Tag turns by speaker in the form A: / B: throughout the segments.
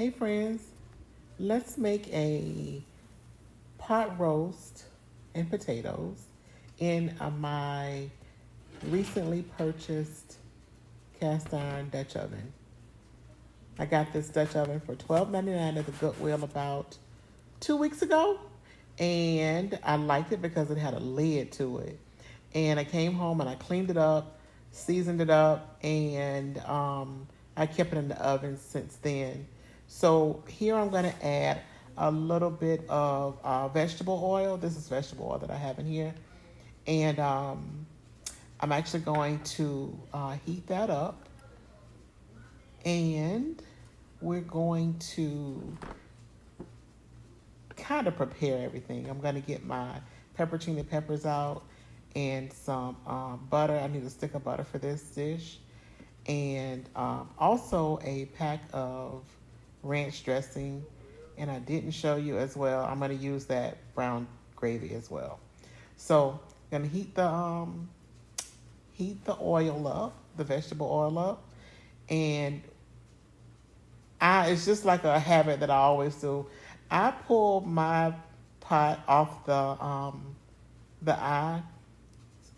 A: Hey friends, let's make a pot roast and potatoes in my recently purchased cast iron Dutch oven. I got this Dutch oven for $12.99 at the Goodwill about 2 weeks ago, and I liked it because it had a lid to it. And I came home and I cleaned it up, seasoned it up, and I kept it in the oven since then. So here I'm going to add a little bit of vegetable oil. This is vegetable oil that I have in here, and I'm actually going to heat that up, and we're going to kind of prepare everything. I'm going to get my pepperoni peppers out and some butter. I need a stick of butter for this dish. And also a pack of ranch dressing. And I didn't show you as well. I'm going to use that brown gravy as well. So I'm going to heat the oil up, the vegetable oil up, and it's just like a habit that I always do. I pull my pot off the eye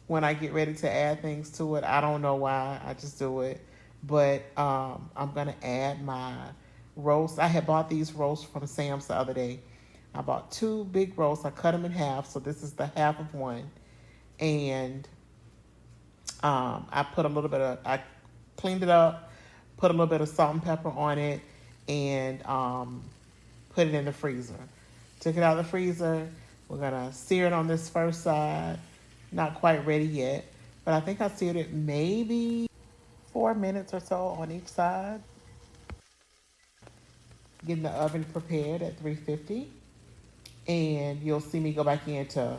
A: when I get ready to add things to it. I don't know why. I just do it. But I'm gonna add my roast. I had bought these roasts from Sam's the other day. I bought two big roasts. I cut them in half, so this is the half of one. And I cleaned it up, put a little bit of salt and pepper on it, and put it in the freezer. Took it out of the freezer. We're gonna sear it on this first side. Not quite ready yet, but I think I seared it maybe 4 minutes or so on each side. Getting the oven prepared at 350, and you'll see me go back in to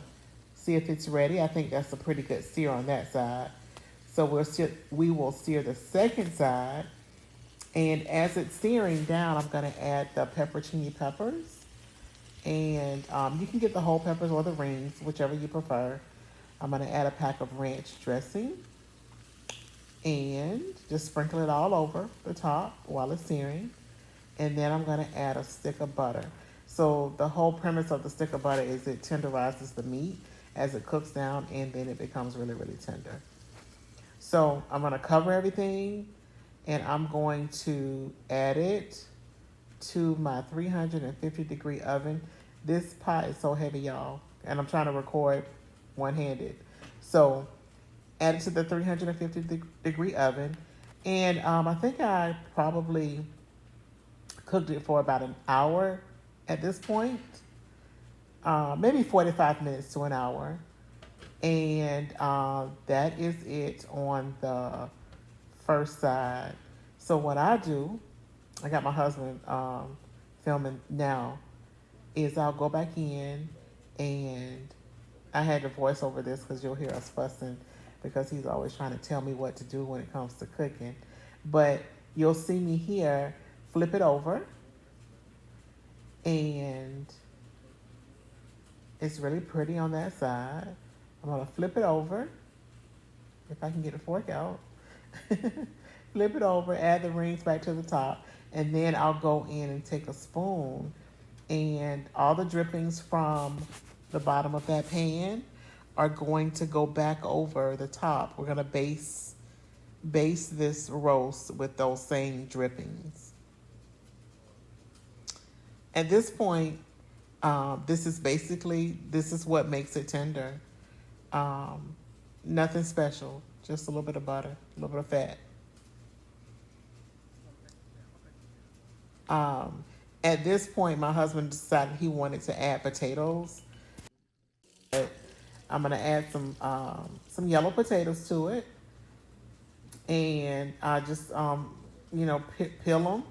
A: see if it's ready. I think that's a pretty good sear on that side. So we will sear the second side, and as it's searing down, I'm going to add the pepperoni peppers. And you can get the whole peppers or the rings, whichever you prefer. I'm going to add a pack of ranch dressing and just sprinkle it all over the top while it's searing. And then I'm going to add a stick of butter. So the whole premise of the stick of butter is it tenderizes the meat as it cooks down, and then it becomes really, really tender. So I'm going to cover everything, and I'm going to add it to my 350-degree oven. This pot is so heavy, y'all, and I'm trying to record one-handed. So add it to the 350-degree oven, and I think I probably cooked it for about an hour at this point, maybe 45 minutes to an hour. And that is it on the first side. So what I do, I got my husband filming now, is I'll go back in, and I had to voice over this because you'll hear us fussing because he's always trying to tell me what to do when it comes to cooking. But you'll see me here flip it over, and it's really pretty on that side. I'm going to flip it over, if I can get a fork out. Flip it over, add the rings back to the top, and then I'll go in and take a spoon, and all the drippings from the bottom of that pan are going to go back over the top. We're going to base this roast with those same drippings. At this point, this is what makes it tender. Nothing special, just a little bit of butter, a little bit of fat. At this point, my husband decided he wanted to add potatoes. But I'm gonna add some yellow potatoes to it, and I just peel them,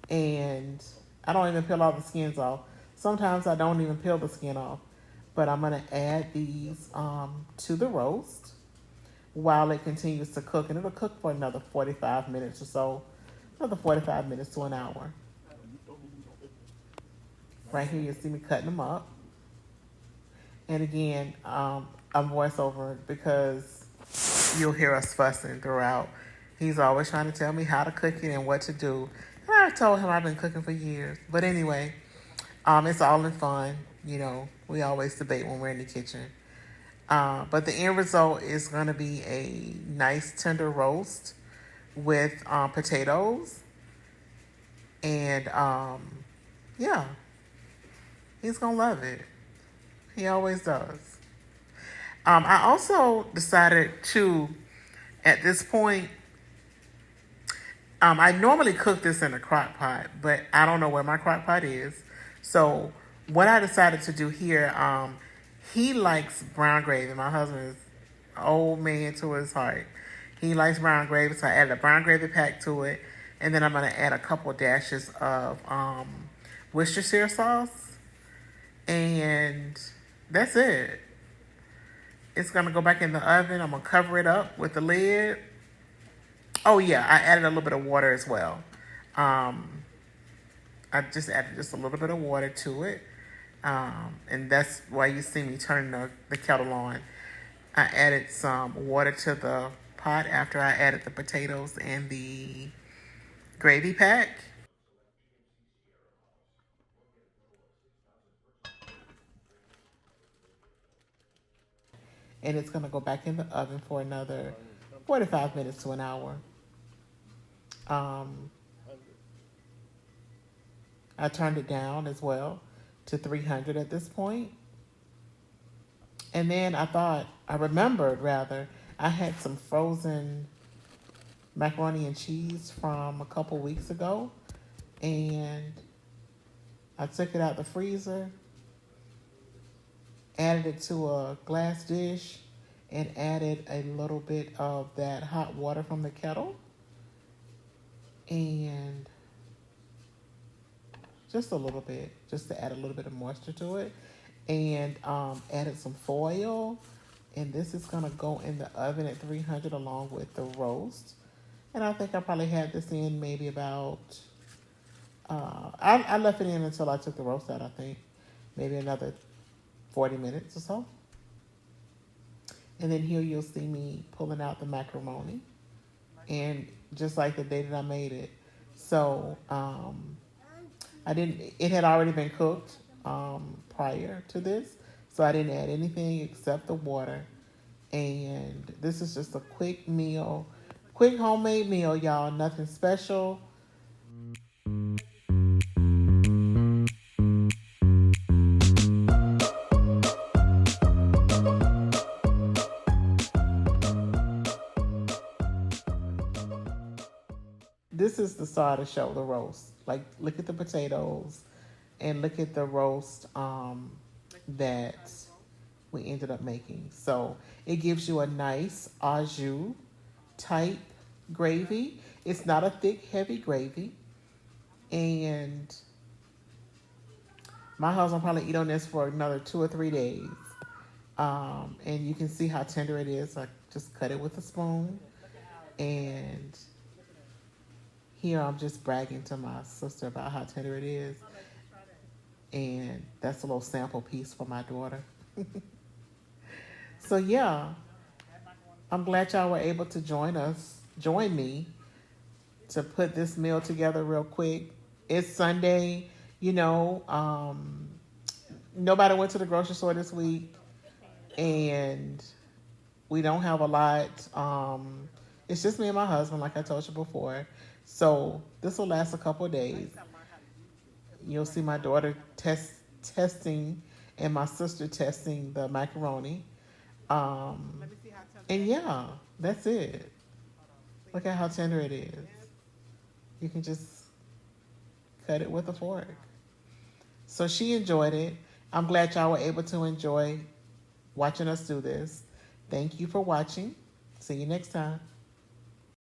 A: and I don't even peel all the skins off. Sometimes I don't even peel the skin off. But I'm going to add these to the roast while it continues to cook. And it'll cook for another 45 minutes or so. Another 45 minutes to an hour. Right here, you see me cutting them up. And again, I'm voiceover because you'll hear us fussing throughout. He's always trying to tell me how to cook it and what to do. And I told him I've been cooking for years. But anyway, it's all in fun. You know, we always debate when we're in the kitchen. But the end result is going to be a nice tender roast with potatoes. And yeah, he's going to love it. He always does. I also decided to, at this point, I normally cook this in a crock pot, but I don't know where my crock pot is. So what I decided to do here, he likes brown gravy. My husband is an old man to his heart. He likes brown gravy, so I added a brown gravy pack to it. And then I'm going to add a couple dashes of Worcestershire sauce. And that's it. It's going to go back in the oven. I'm going to cover it up with the lid. Oh, yeah, I added a little bit of water as well. I just added just a little bit of water to it. And that's why you see me turning the kettle on. I added some water to the pot after I added the potatoes and the gravy pack. And it's going to go back in the oven for another 45 minutes to an hour. I turned it down as well to 300 at this point. And then I remembered rather, I had some frozen macaroni and cheese from a couple weeks ago. And I took it out the freezer, added it to a glass dish, and added a little bit of that hot water from the kettle. And just a little bit, just to add a little bit of moisture to it. And added some foil. And this is going to go in the oven at 300 along with the roast. And I think I probably had this in maybe about, I left it in until I took the roast out, I think. Maybe another 40 minutes or so. And then here you'll see me pulling out the macaroni. And just like the day that I made it. So, it had already been cooked prior to this. So I didn't add anything except the water. And this is just a quick meal, quick homemade meal, y'all. Nothing special. This is the star of the show, the roast. Like, look at the potatoes and look at the roast that we ended up making. So it gives you a nice au jus type gravy. It's not a thick, heavy gravy. And my husband will probably eat on this for another 2 or 3 days. And you can see how tender it is. I just cut it with a spoon. And here I'm just bragging to my sister about how tender it is. And that's a little sample piece for my daughter. So yeah, I'm glad y'all were able to join me to put this meal together real quick. It's Sunday, nobody went to the grocery store this week, and we don't have a lot. It's just me and my husband, like I told you before. So this will last a couple of days. You'll see my daughter testing and my sister testing the macaroni. And yeah, that's it. Look at how tender it is. You can just cut it with a fork. So she enjoyed it. I'm glad y'all were able to enjoy watching us do this. Thank you for watching. See you next time.